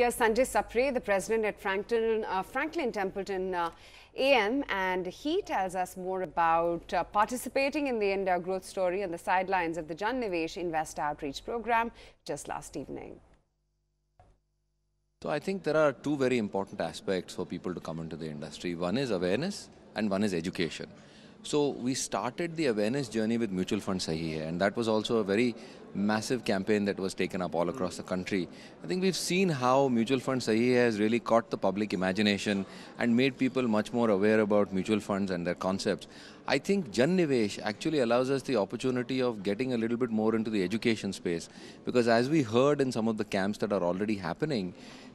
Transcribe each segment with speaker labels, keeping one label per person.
Speaker 1: Here's Sanjay Sapre, the president at Franklin Templeton AM, and he tells us more about participating in the India growth story on the sidelines of the Jan Nivesh Invest Outreach program just last evening.
Speaker 2: So I think there are two very important aspects for people to come into the industry. One is awareness and one is education. So we started the awareness journey with Mutual Fund Sahi Hai, and that was also a very massive campaign that was taken up all across the country. I think we've seen how Mutual Fund Sahi Hai has really caught the public imagination and made people much more aware about mutual funds and their concepts. I think Jan Nivesh actually allows us the opportunity of getting a little bit more into the education space, because as we heard in some of the camps that are already happening,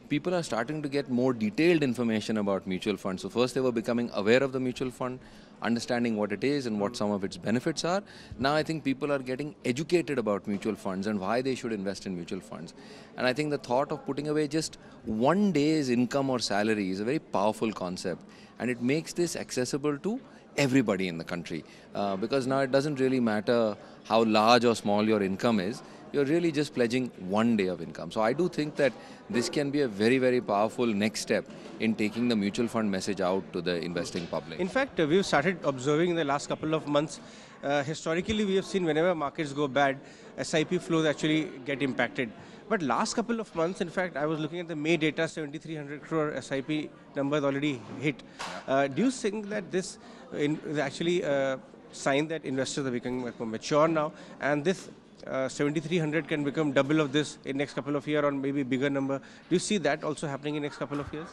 Speaker 2: people are starting to get more detailed information about mutual funds. So first they were becoming aware of the mutual fund, understanding what it is and what some of its benefits are. Now I think people are getting educated about mutual funds and why they should invest in mutual funds. And I think the thought of putting away just one day's income or salary is a very powerful concept, and it makes this accessible to everybody in the country, because now it doesn't really matter how large or small your income is. You're really just pledging one day of income. So I do think that this can be a very, very powerful next step in taking the mutual fund message out to the investing public.
Speaker 3: In fact, we've started observing in the last couple of months, historically we have seen whenever markets go bad, SIP flows actually get impacted. But last couple of months, in fact, I was looking at the May data, 7,300 crore SIP numbers already hit. Do you think that this is actually a sign that investors are becoming more mature now, and this 7,300 can become double of this in next couple of years, or maybe bigger number? Do you see that also happening in next couple of years?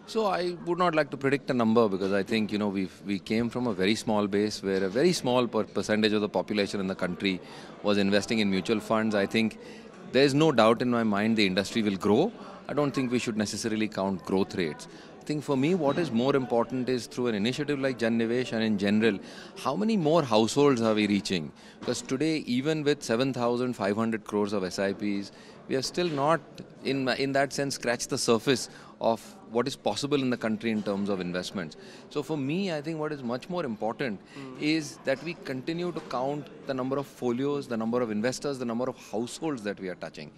Speaker 2: So I would not like to predict a number, because I think, we came from a very small base where a very small percentage of the population in the country was investing in mutual funds. I think there is no doubt in my mind the industry will grow. I don't think we should necessarily count growth rates. I think for me what is more important is, through an initiative like Jan Nivesh and in general, how many more households are we reaching? Because today, even with 7,500 crores of SIPs, we have still not, in that sense, scratched the surface of what is possible in the country in terms of investments. So for me, I think what is much more important is that we continue to count the number of folios, the number of investors, the number of households that we are touching.